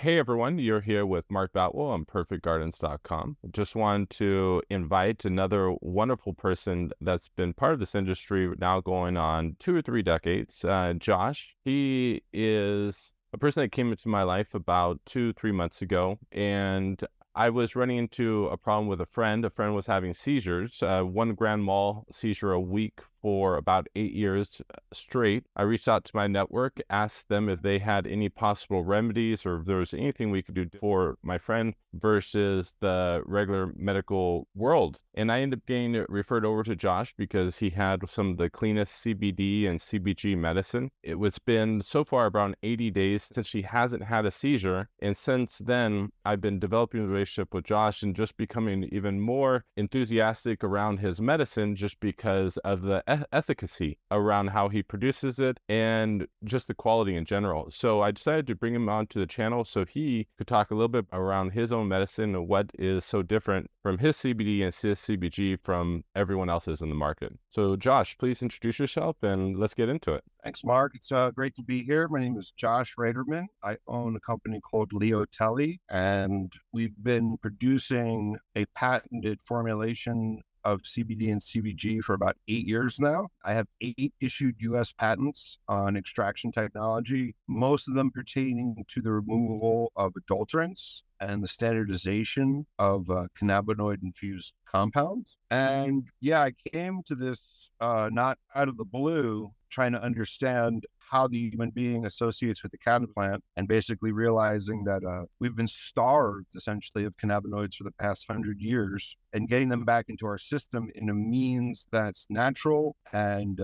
Hey everyone, you're here with Mark Batwell on perfectgardens.com. Just wanted to invite another wonderful person that's been part of this industry now going on 2 or 3 decades, Josh. He is a person that came into my life about 2, 3 months ago, and I was running into a problem with a friend. A friend was having seizures, one grand mal seizure a week for about 8 years straight. I reached out to my network, asked them if they had any possible remedies or if there was anything we could do for my friend versus the regular medical world. And I ended up getting referred over to Josh because he had some of the cleanest CBD and CBG medicine. It was been so far around 80 days since she hasn't had a seizure. And since then, I've been developing a relationship with Josh and just becoming even more enthusiastic around his medicine just because of the efficacy around how he produces it and just the quality in general. So I decided to bring him onto the channel so he could talk a little bit around his own medicine and what is so different from his CBD and his CBG from everyone else's in the market. So Josh, please introduce yourself and let's get into it. Thanks, Mark. It's great to be here. My name is Josh Raderman. I own a company called Leo Telly, and we've been producing a patented formulation of CBD and CBG for about 8 years now. I have 8 issued US patents on extraction technology, most of them pertaining to the removal of adulterants and the standardization of cannabinoid-infused compounds. And yeah, I came to this not out of the blue, trying to understand how the human being associates with the cannabis plant and basically realizing that we've been starved essentially of cannabinoids for the past 100 years, and getting them back into our system in a means that's natural and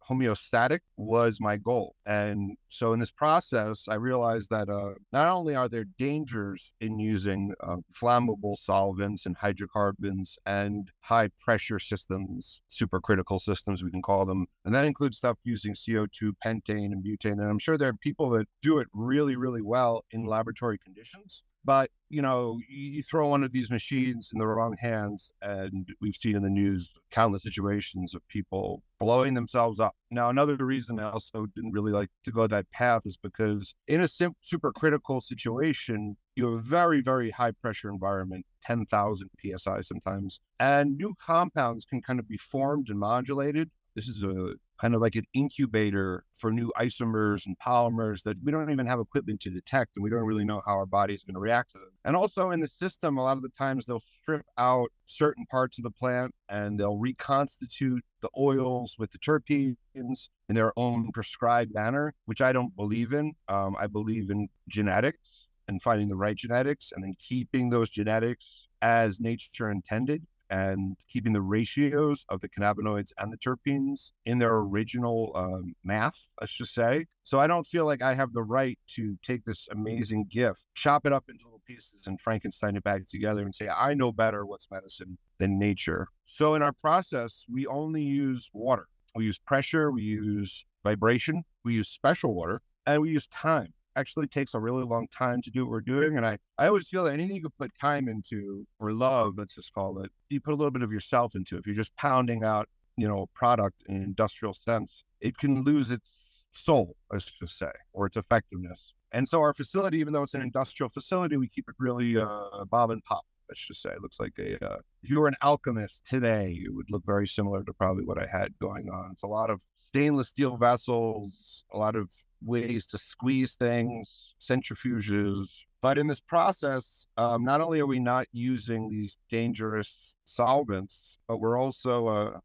homeostatic was my goal. And so in this process, I realized that not only are there dangers in using flammable solvents and hydrocarbons and high pressure systems, supercritical systems, we can call them. And that includes stuff using CO2, pentane, and butane. And I'm sure there are people that do it really, really well in laboratory conditions. But, you throw one of these machines in the wrong hands, and we've seen in the news countless situations of people blowing themselves up. Now, another reason I also didn't really like to go that path is because in a supercritical situation, you have a very, very high pressure environment, 10,000 PSI sometimes, and new compounds can kind of be formed and modulated. This is a kind of like an incubator for new isomers and polymers that we don't even have equipment to detect, and we don't really know how our body is going to react to them. And also in the system, a lot of the times they'll strip out certain parts of the plant and they'll reconstitute the oils with the terpenes in their own prescribed manner, which I don't believe in. I believe in genetics and finding the right genetics and then keeping those genetics as nature intended, and keeping the ratios of the cannabinoids and the terpenes in their original math, let's just say. So I don't feel like I have the right to take this amazing gift, chop it up into little pieces and Frankenstein it back together and say, I know better what's medicine than nature. So in our process, we only use water. We use pressure, we use vibration, we use special water, and we use time. Actually takes a really long time to do what we're doing. And I always feel that anything you could put time into, or love, let's just call it, you put a little bit of yourself into it. If you're just pounding out, a product in an industrial sense, it can lose its soul, let's just say, or its effectiveness. And so our facility, even though it's an industrial facility, we keep it really Bob and pop. Let's just say it looks like if you were an alchemist today, it would look very similar to probably what I had going on. It's a lot of stainless steel vessels, a lot of ways to squeeze things, centrifuges. But in this process, not only are we not using these dangerous solvents, but we're also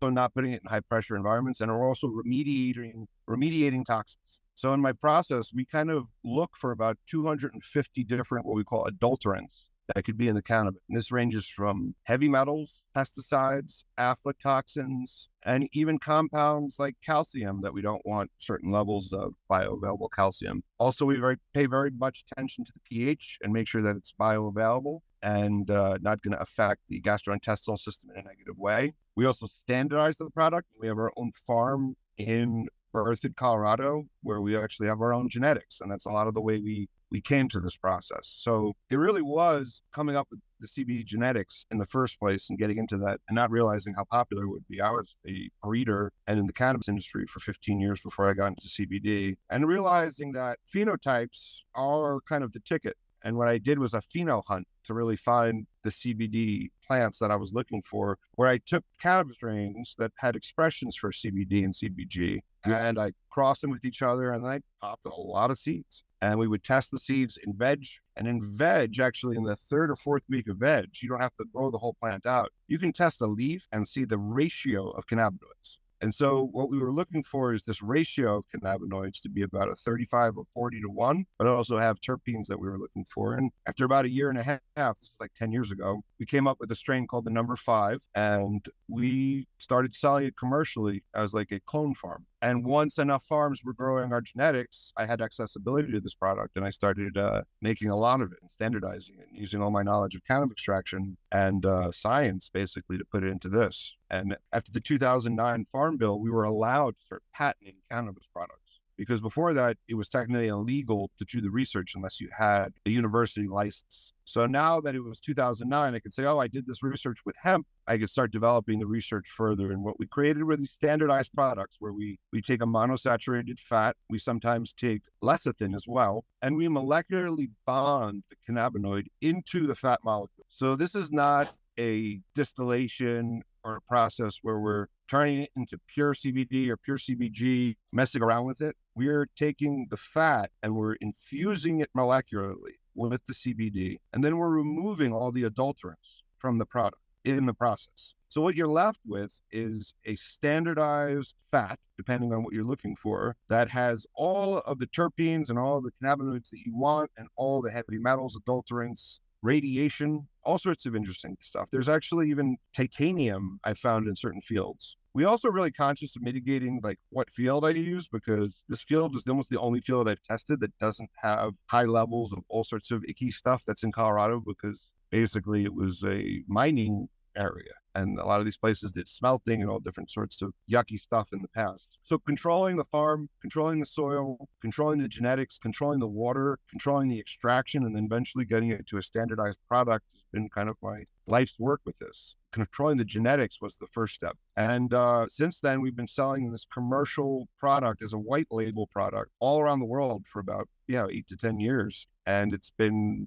not putting it in high pressure environments, and we're also remediating toxins. So in my process, we kind of look for about 250 different what we call adulterants that could be in the cannabis. And this ranges from heavy metals, pesticides, aflatoxins, and even compounds like calcium that we don't want certain levels of bioavailable calcium. Also, we pay very much attention to the pH and make sure that it's bioavailable and not going to affect the gastrointestinal system in a negative way. We also standardize the product. We have our own farm in Berthoud, Colorado, where we actually have our own genetics. And that's a lot of the way we we came to this process. So it really was coming up with the CBD genetics in the first place and getting into that and not realizing how popular it would be. I was a breeder and in the cannabis industry for 15 years before I got into CBD, and realizing that phenotypes are kind of the ticket. And what I did was a pheno hunt to really find the CBD plants that I was looking for, where I took cannabis strains that had expressions for CBD and CBG, and I crossed them with each other, and then I popped a lot of seeds. And we would test the seeds in veg. And in veg, actually, in the third or fourth week of veg, you don't have to grow the whole plant out. You can test a leaf and see the ratio of cannabinoids. And so what we were looking for is this ratio of cannabinoids to be about a 35 or 40 to 1, but also have terpenes that we were looking for. And after about a year and a half, this was like 10 years ago, we came up with a strain called the number 5, and we started selling it commercially as like a clone farm. And once enough farms were growing our genetics, I had accessibility to this product, and I started making a lot of it and standardizing it, and using all my knowledge of cannabis extraction and science basically to put it into this. And after the 2009 Farm Bill, we were allowed to start patenting cannabis products, because before that, it was technically illegal to do the research unless you had a university license. So now that it was 2009, I could say, oh, I did this research with hemp. I could start developing the research further. And what we created were these standardized products where we take a monosaturated fat. We sometimes take lecithin as well, and we molecularly bond the cannabinoid into the fat molecule. So this is not a distillation or a process where we're turning it into pure CBD or pure CBG, messing around with it. We're taking the fat and we're infusing it molecularly with the CBD, and then we're removing all the adulterants from the product in the process. So what you're left with is a standardized fat, depending on what you're looking for, that has all of the terpenes and all the cannabinoids that you want, and all the heavy metals, adulterants, radiation, all sorts of interesting stuff. There's actually even titanium I found in certain fields. We also are really conscious of mitigating like what field I use, because this field is almost the only field I've tested that doesn't have high levels of all sorts of icky stuff that's in Colorado, because basically it was a mining area. And a lot of these places did smelting and all different sorts of yucky stuff in the past. So controlling the farm, controlling the soil, controlling the genetics, controlling the water, controlling the extraction, and then eventually getting it to a standardized product has been kind of my life's work with this. Controlling the genetics was the first step. And since then, we've been selling this commercial product as a white label product all around the world for about 8 to 10 years. And it's been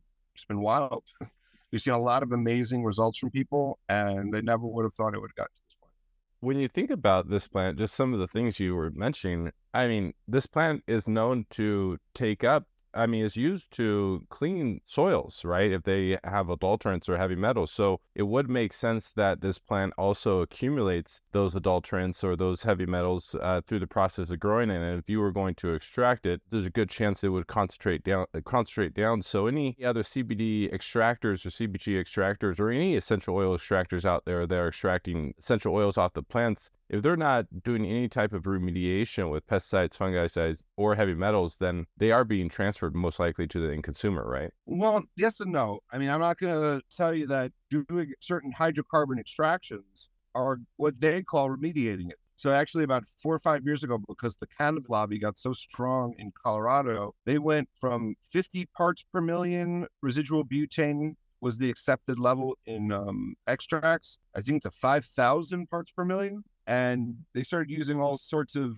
wild. We've seen a lot of amazing results from people, and I never would have thought it would have got to this point. When you think about this plant, just some of the things you were mentioning, I mean, this plant is known to take up, is used to clean soils, right? If they have adulterants or heavy metals. So it would make sense that this plant also accumulates those adulterants or those heavy metals through the process of growing it. And if you were going to extract it, there's a good chance it would concentrate down. So any other CBD extractors or CBG extractors or any essential oil extractors out there that are extracting essential oils off the plants, if they're not doing any type of remediation with pesticides, fungicides, or heavy metals, then they are being transferred most likely to the end consumer, right? Well, yes and no. I'm not going to tell you that doing certain hydrocarbon extractions are what they call remediating it. So actually about 4 or 5 years ago, because the cannabis lobby got so strong in Colorado, they went from 50 parts per million residual butane was the accepted level in extracts, I think, to 5,000 parts per million. And they started using all sorts of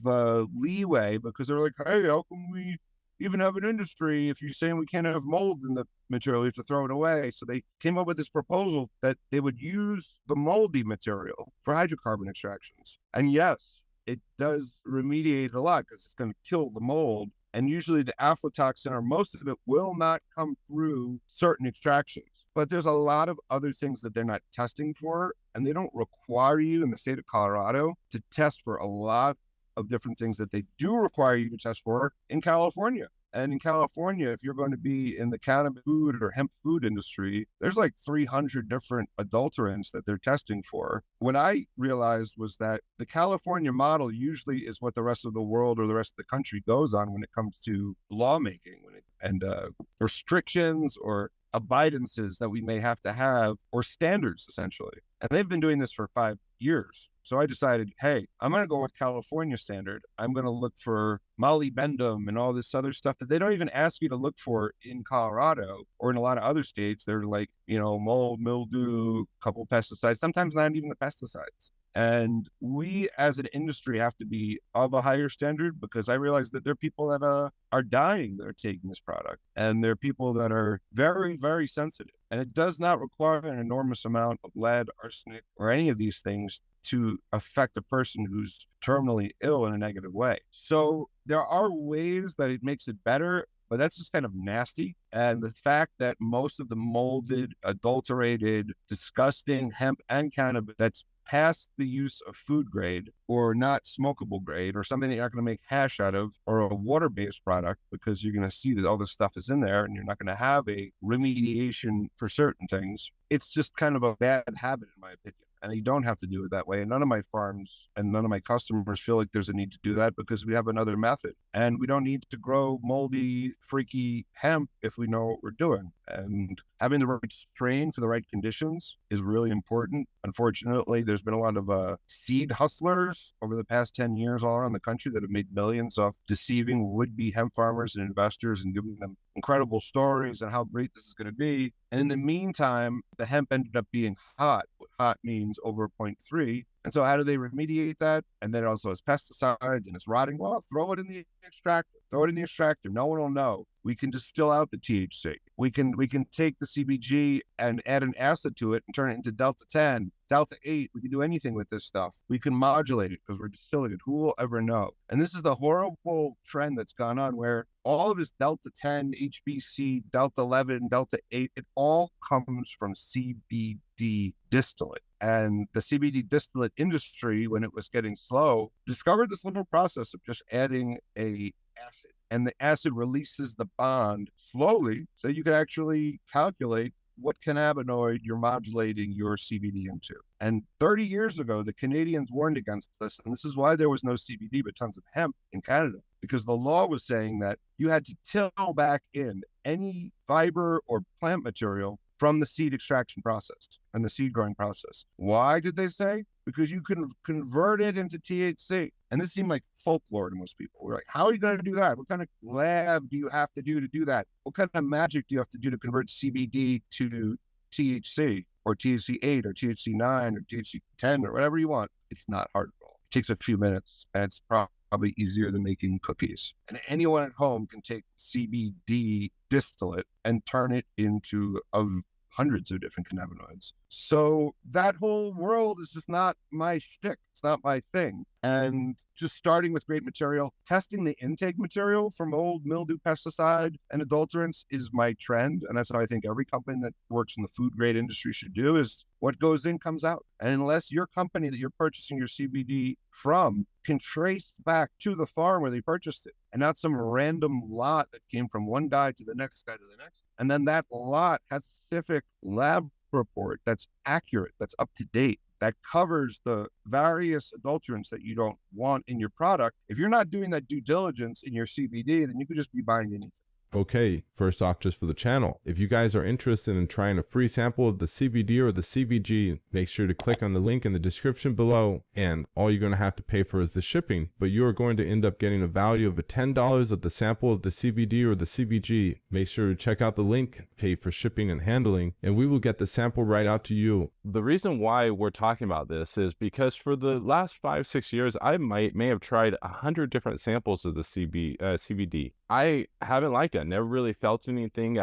leeway, because they're like, hey, how come we even have an industry if you're saying we can't have mold in the material, we have to throw it away? So they came up with this proposal that they would use the moldy material for hydrocarbon extractions. And yes, it does remediate a lot because it's going to kill the mold. And usually the aflatoxin, or most of it, will not come through certain extractions. But there's a lot of other things that they're not testing for, and they don't require you in the state of Colorado to test for a lot of different things that they do require you to test for in California. And in California, if you're going to be in the cannabis food or hemp food industry, there's like 300 different adulterants that they're testing for. What I realized was that the California model usually is what the rest of the world or the rest of the country goes on when it comes to lawmaking and restrictions or abidances that we may have to have, or standards essentially. And they've been doing this for 5 years. So I decided, hey, I'm going to go with California standard. I'm going to look for molybdenum and all this other stuff that they don't even ask you to look for in Colorado or in a lot of other states. They're like, mold, mildew, couple pesticides, sometimes not even the pesticides. And we as an industry have to be of a higher standard, because I realize that there are people that are dying that are taking this product. And there are people that are very, very sensitive. And it does not require an enormous amount of lead, arsenic, or any of these things to affect a person who's terminally ill in a negative way. So there are ways that it makes it better, but that's just kind of nasty. And the fact that most of the molded, adulterated, disgusting hemp and cannabis that's past the use of food grade or not smokable grade or something that you're not going to make hash out of, or a water-based product, because you're going to see that all this stuff is in there and you're not going to have a remediation for certain things. It's just kind of a bad habit, in my opinion. And you don't have to do it that way. And none of my farms and none of my customers feel like there's a need to do that, because we have another method. And we don't need to grow moldy, freaky hemp if we know what we're doing. And having the right strain for the right conditions is really important. Unfortunately, there's been a lot of seed hustlers over the past 10 years all around the country that have made millions off deceiving would-be hemp farmers and investors and giving them incredible stories on how great this is going to be. And in the meantime, the hemp ended up being hot. What hot means over 0.3. And so how do they remediate that? And then it also has pesticides and it's rotting. Well, throw it in the extractor. Throw it in the extractor. No one will know. We can distill out the THC. We can take the CBG and add an acid to it and turn it into Delta 10, Delta 8. We can do anything with this stuff. We can modulate it because we're distilling it. Who will ever know? And this is the horrible trend that's gone on, where all of this Delta 10, HBC, Delta 11, Delta 8, it all comes from CBD distillate. And the CBD distillate industry, when it was getting slow, discovered this little process of just adding a acid. And the acid releases the bond slowly, so you can actually calculate what cannabinoid you're modulating your CBD into. And 30 years ago, the Canadians warned against this. And this is why there was no CBD, but tons of hemp in Canada, because the law was saying that you had to till back in any fiber or plant material from the seed extraction process and the seed growing process. Why did they say? Because you can convert it into THC. And this seemed like folklore to most people. We're like, how are you going to do that? What kind of lab do you have to do that? What kind of magic do you have to do to convert CBD to THC or THC 8 or THC 9 or THC 10 or whatever you want? It's not hard at all. It takes a few minutes, and it's probably easier than making cookies. And anyone at home can take CBD distillate and turn it into hundreds of different cannabinoids. So that whole world is just not my shtick. It's not my thing. And just starting with great material, testing the intake material for mold, mildew, pesticide, and adulterants is my trend. And that's how I think every company that works in the food grade industry should do, is what goes in comes out. And unless your company that you're purchasing your CBD from can trace back to the farm where they purchased it, and not some random lot that came from one guy to the next guy to the next, and then that lot has a specific lab report that's accurate, that's up to date, that covers the various adulterants that you don't want in your product. If you're not doing that due diligence in your CBD, then you could just be buying anything. Okay, first off, just for the channel, if you guys are interested in trying a free sample of the CBD or the CBG, make sure to click on the link in the description below, and all you're going to have to pay for is the shipping, but you are going to end up getting a value of $10 of the sample of the CBD or the CBG. Make sure to check out the link, pay for shipping and handling, and we will get the sample right out to you. The reason why we're talking about this is because for the last 5-6 years, I may have tried 100 different samples of the CBD. I haven't liked it. Never really felt anything.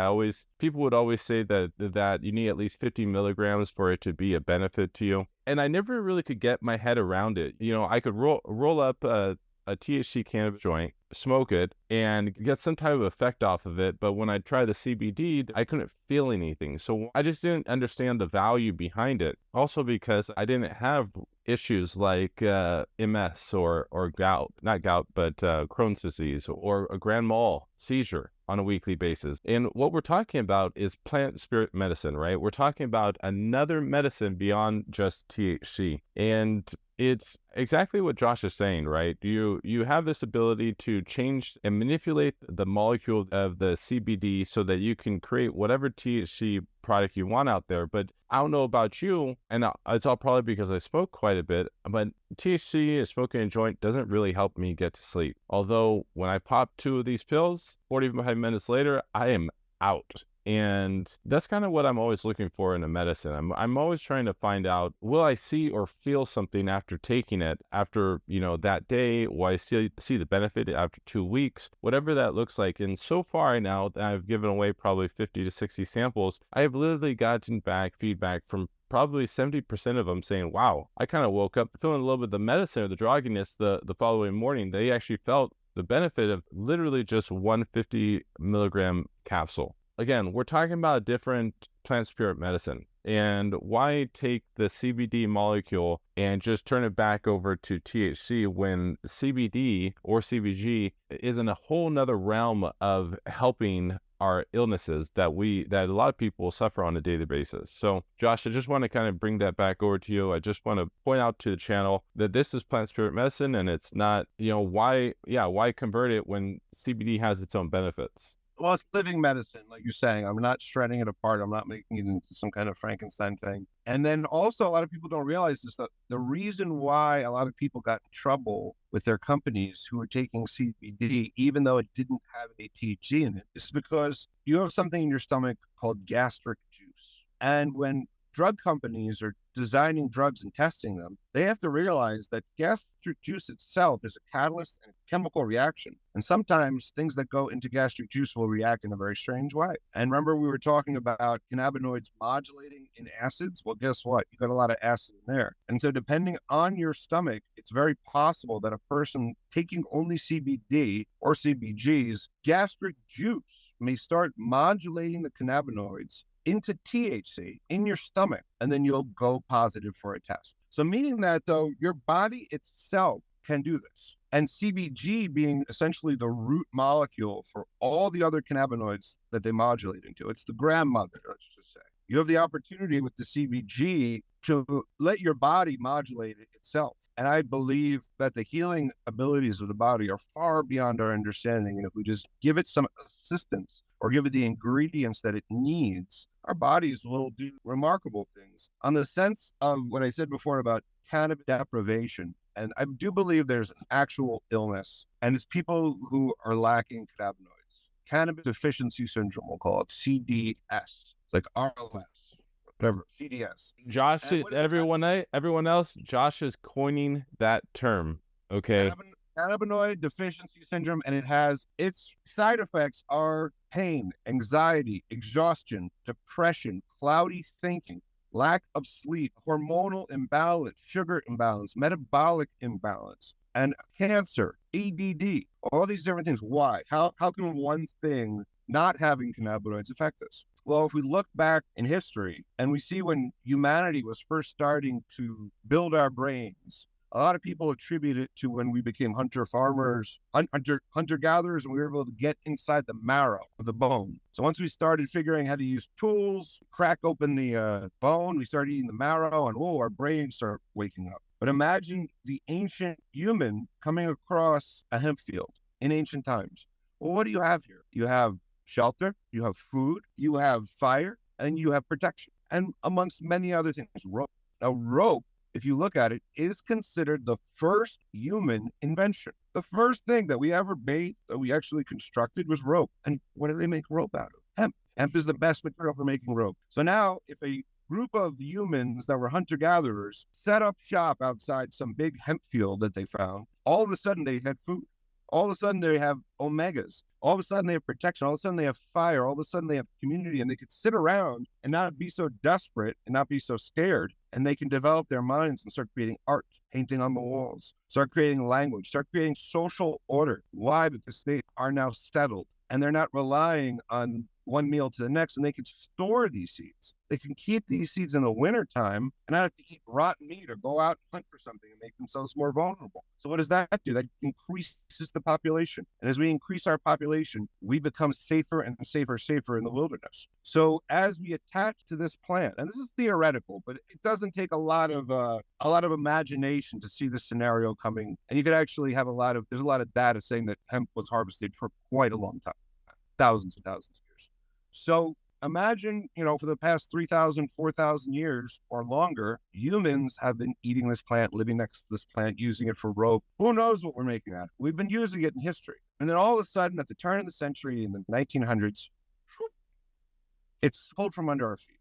People would always say that you need at least 50 milligrams for it to be a benefit to you. And I never really could get my head around it. I could roll up a THC cannabis joint, smoke it, and get some type of effect off of it. But when I tried the CBD, I couldn't feel anything. So I just didn't understand the value behind it. Also because I didn't have issues like MS or gout, not gout, but Crohn's disease or a grand mal seizure on a weekly basis. And what we're talking about is plant spirit medicine, right? We're talking about another medicine beyond just THC. And It's exactly what Josh is saying, right? You have this ability to change and manipulate the molecule of the CBD so that you can create whatever THC product you want out there. But I don't know about you, and it's all probably because I smoke quite a bit, but THC, smoking a joint, doesn't really help me get to sleep. Although when I pop 2 of these pills, 45 minutes later, I am out. And that's kind of what I'm always looking for in a medicine. I'm always trying to find out, will I see or feel something after taking it after, that day? Will I see the benefit after 2 weeks? Whatever that looks like. And so far now that I've given away probably 50 to 60 samples, I have literally gotten back feedback from probably 70% of them saying, wow, I kind of woke up feeling a little bit of the medicine or the drugginess the following morning. They actually felt the benefit of literally just 150 milligram capsule. Again, we're talking about a different plant spirit medicine. And why take the CBD molecule and just turn it back over to THC when CBD or CBG is in a whole nother realm of helping our illnesses that a lot of people suffer on a daily basis. So Josh, I just want to kind of bring that back over to you. I just want to point out to the channel that this is plant spirit medicine, and it's not, why convert it when CBD has its own benefits? Well, it's living medicine, like you're saying. I'm not shredding it apart. I'm not making it into some kind of Frankenstein thing. And then also, a lot of people don't realize this, that the reason why a lot of people got in trouble with their companies who were taking CBD, even though it didn't have any THC in it, is because you have something in your stomach called gastric juice. And when drug companies are designing drugs and testing them, they have to realize that gastric juice itself is a catalyst and a chemical reaction. And sometimes things that go into gastric juice will react in a very strange way. And remember, we were talking about cannabinoids modulating in acids? Well, guess what? You got a lot of acid in there. And so depending on your stomach, it's very possible that a person taking only CBD or CBG's gastric juice may start modulating the cannabinoids into THC in your stomach, and then you'll go positive for a test. So meaning that, though, your body itself can do this. And CBG being essentially the root molecule for all the other cannabinoids that they modulate into. It's the grandmother, let's just say. You have the opportunity with the CBG to let your body modulate it itself. And I believe that the healing abilities of the body are far beyond our understanding. And if we just give it some assistance or give it the ingredients that it needs, our bodies will do remarkable things. On the sense of what I said before about cannabis deprivation, and I do believe there's an actual illness, and it's people who are lacking cannabinoids. Cannabis Deficiency Syndrome, we'll call it CDS. It's like RLS, whatever, CDS. Josh, everyone else, Josh is coining that term. Okay. Cannabinoid deficiency syndrome, and it has its side effects are pain, anxiety, exhaustion, depression, cloudy thinking, lack of sleep, hormonal imbalance, sugar imbalance, metabolic imbalance, and cancer, ADD, all these different things. Why? How can one thing not having cannabinoids affect this? Well, if we look back in history and we see when humanity was first starting to build our brains, a lot of people attribute it to when we became hunter-gatherers, and we were able to get inside the marrow of the bone. So once we started figuring how to use tools, crack open the bone, we started eating the marrow, and our brains start waking up. But imagine the ancient human coming across a hemp field in ancient times. Well, what do you have here? You have shelter, you have food, you have fire, and you have protection. And amongst many other things, rope. Now, rope, if you look at it, is considered the first human invention. The first thing that we ever made, that we actually constructed, was rope. And what do they make rope out of? Hemp. Hemp is the best material for making rope. So now, if a group of humans that were hunter-gatherers set up shop outside some big hemp field that they found, all of a sudden they had food. All of a sudden they have omegas. All of a sudden they have protection. All of a sudden they have fire. All of a sudden they have community, and they could sit around and not be so desperate and not be so scared. And they can develop their minds and start creating art, painting on the walls, start creating language, start creating social order. Why? Because they are now settled, and they're not relying on one meal to the next, and they can store these seeds. They can keep these seeds in the wintertime and not have to eat rotten meat or go out and hunt for something and make themselves more vulnerable. So what does that do? That increases the population. And as we increase our population, we become safer and safer in the wilderness. So as we attach to this plant, and this is theoretical, but it doesn't take a lot of imagination to see this scenario coming. And you could actually have there's a lot of data saying that hemp was harvested for quite a long time, thousands and thousands of years. So imagine, for the past 3,000, 4,000 years or longer, humans have been eating this plant, living next to this plant, using it for rope. Who knows what we're making out of it? We've been using it in history. And then all of a sudden, at the turn of the century in the 1900s, it's pulled from under our feet.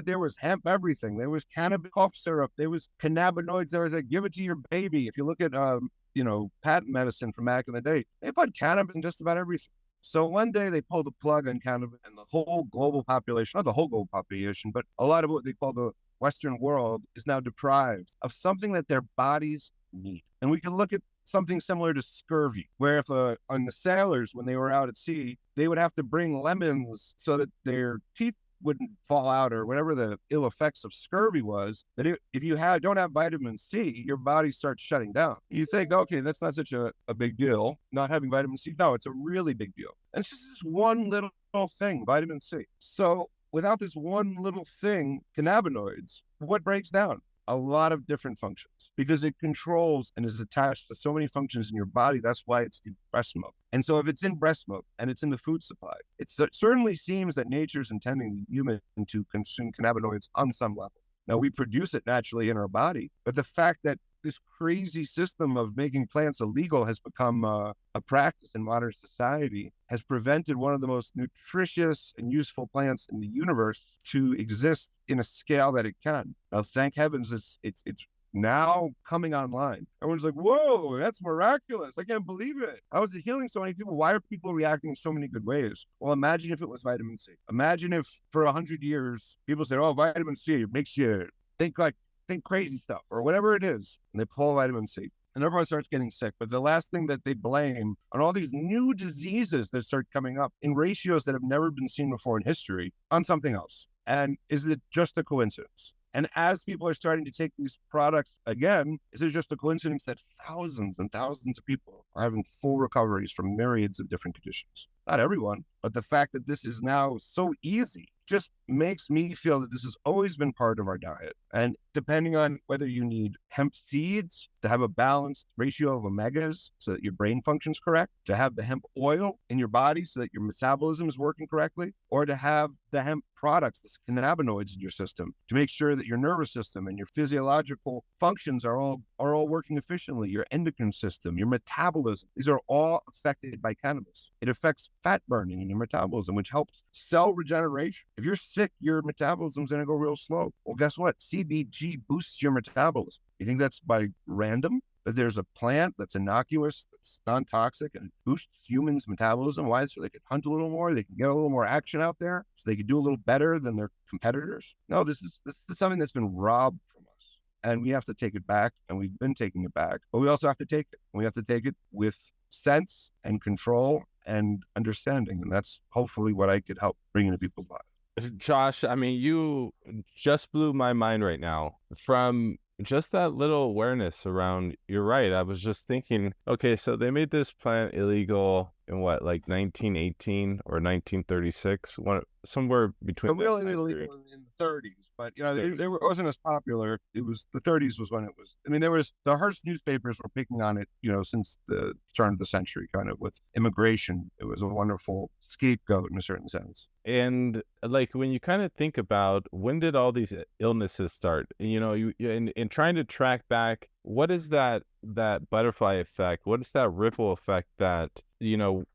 There was hemp everything. There was cannabis cough syrup. There was cannabinoids. There was give it to your baby. If you look at, patent medicine from back in the day, they put cannabis in just about everything. So one day they pulled the plug on cannabis, and the whole global population, not the whole global population, but a lot of what they call the Western world is now deprived of something that their bodies need. And we can look at something similar to scurvy, where if on the sailors, when they were out at sea, they would have to bring lemons so that their teeth wouldn't fall out or whatever the ill effects of scurvy was. That if you don't have vitamin C, your body starts shutting down. You think, okay, that's not such a big deal, not having vitamin C. No, it's a really big deal. And it's just this one little thing, vitamin C. So without this one little thing, cannabinoids, what breaks down? A lot of different functions, because it controls and is attached to so many functions in your body. That's why it's in breast milk. And so if it's in breast milk and it's in the food supply, it certainly seems that nature's intending the human to consume cannabinoids on some level. Now, we produce it naturally in our body, but the fact that this crazy system of making plants illegal has become a practice in modern society has prevented one of the most nutritious and useful plants in the universe to exist in a scale that it can. Now, thank heavens, it's now coming online. Everyone's like, whoa, that's miraculous. I can't believe it. How is it healing so many people? Why are people reacting in so many good ways? Well, imagine if it was vitamin C. Imagine if for 100 years, people said, oh, vitamin C makes you think crazy stuff or whatever it is. And they pull vitamin C and everyone starts getting sick. But the last thing that they blame on all these new diseases that start coming up in ratios that have never been seen before in history on something else. And is it just a coincidence? And as people are starting to take these products again, is it just a coincidence that thousands and thousands of people are having full recoveries from myriads of different conditions? Not everyone, but the fact that this is now so easy just makes me feel that this has always been part of our diet. And depending on whether you need hemp seeds to have a balanced ratio of omegas so that your brain functions correct, to have the hemp oil in your body so that your metabolism is working correctly, or to have the hemp products, the cannabinoids in your system to make sure that your nervous system and your physiological functions are all working efficiently, your endocrine system, your metabolism, these are all affected by cannabis. It affects fat burning in your metabolism, which helps cell regeneration. If you're sick, your metabolism's going to go real slow. Well, guess what? CBG boosts your metabolism. You think that's by random? That there's a plant that's innocuous, that's non-toxic, and it boosts humans' metabolism? Why? So they can hunt a little more, they can get a little more action out there, so they can do a little better than their competitors? No, this is something that's been robbed from us. And we have to take it back, and we've been taking it back. But we also have to take it. We have to take it with sense and control and understanding. And that's hopefully what I could help bring into people's lives. Josh, I mean, you just blew my mind right now from just that little awareness around. You're right. I was just thinking, okay, so they made this plant illegal in what, like 1918 or 1936, somewhere between. Really illegal in the 30s, but it wasn't as popular. It was the 30s was when it was. I mean, the Hearst newspapers were picking on it, since the turn of the century, kind of with immigration. It was a wonderful scapegoat in a certain sense. And like when you kind of think about when did all these illnesses start, you in trying to track back, what is that butterfly effect? What is that ripple effect that,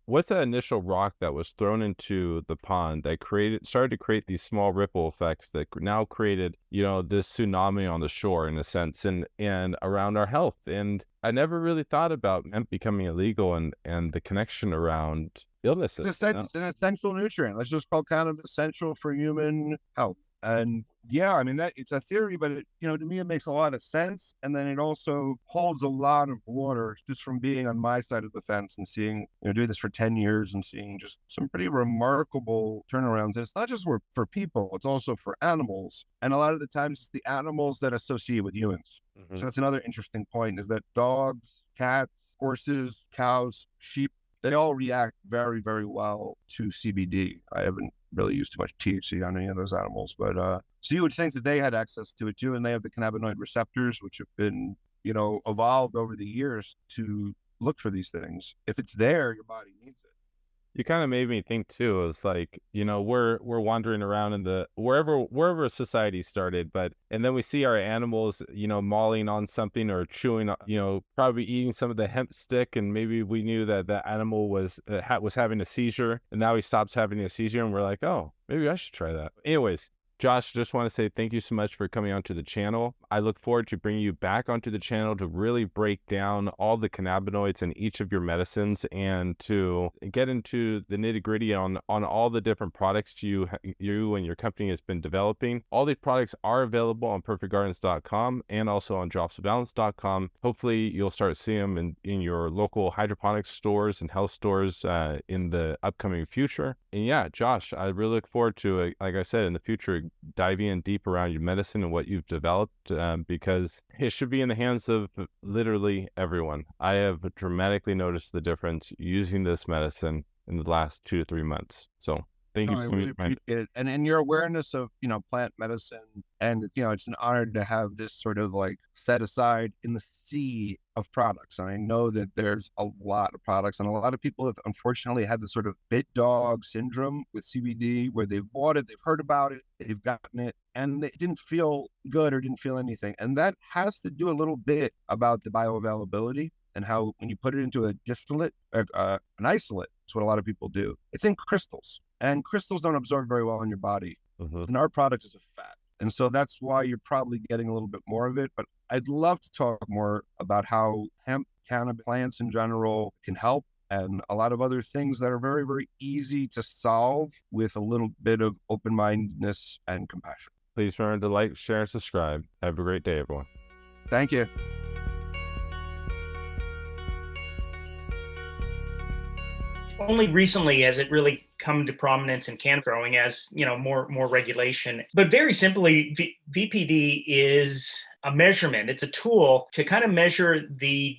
what's that initial rock that was thrown into the pond that started to create these small ripple effects that now created, this tsunami on the shore in a sense and around our health. And I never really thought about hemp becoming illegal and the connection around illnesses. It's an essential nutrient. Let's just call cannabis essential for human health. And yeah, I mean that it's a theory, but to me it makes a lot of sense. And then it also holds a lot of water just from being on my side of the fence and seeing, doing this for 10 years and seeing just some pretty remarkable turnarounds. And it's not just for people, it's also for animals. And a lot of the times it's the animals that associate with humans. Hmm. So that's another interesting point is that dogs, cats, horses, cows, sheep, they all react very, very well to CBD. I haven't really used too much THC on any of those animals, but so you would think that they had access to it too, and they have the cannabinoid receptors, which have been, evolved over the years to look for these things. If it's there, your body needs it. You kind of made me think too. It's like, we're wandering around in the wherever society started, but and then we see our animals, mauling on something or chewing, probably eating some of the hemp stick, and maybe we knew that the animal was having a seizure, and now he stops having a seizure, and we're like, oh, maybe I should try that. Anyways, Josh, just want to say thank you so much for coming onto the channel. I look forward to bringing you back onto the channel to really break down all the cannabinoids in each of your medicines and to get into the nitty gritty on all the different products you and your company has been developing. All these products are available on perfectgardens.com and also on dropsofbalance.com. Hopefully you'll start seeing them in your local hydroponics stores and health stores in the upcoming future. And yeah, Josh, I really look forward to, like I said, in the future, diving in deep around your medicine and what you've developed, because it should be in the hands of literally everyone. I have dramatically noticed the difference using this medicine in the last 2 to 3 months. So thank No, you I for really appreciate it. And your awareness of, plant medicine. And, it's an honor to have this sort of like set aside in the sea of products. And I know that there's a lot of products, and a lot of people have unfortunately had this sort of bit dog syndrome with CBD where they've bought it, they've heard about it, they've gotten it, and they didn't feel good or didn't feel anything. And that has to do a little bit about the bioavailability and how when you put it into a distillate, an isolate, it's what a lot of people do. It's in crystals, and crystals don't absorb very well in your body. Mhm. And our product is a fat. And so that's why you're probably getting a little bit more of it. But I'd love to talk more about how hemp, cannabis plants in general can help, and a lot of other things that are very, very easy to solve with a little bit of open-mindedness and compassion. Please remember to like, share, and subscribe. Have a great day, everyone. Thank you. Only recently has it really come to prominence in cannabis growing as, more regulation. But very simply, VPD is a measurement. It's a tool to kind of measure the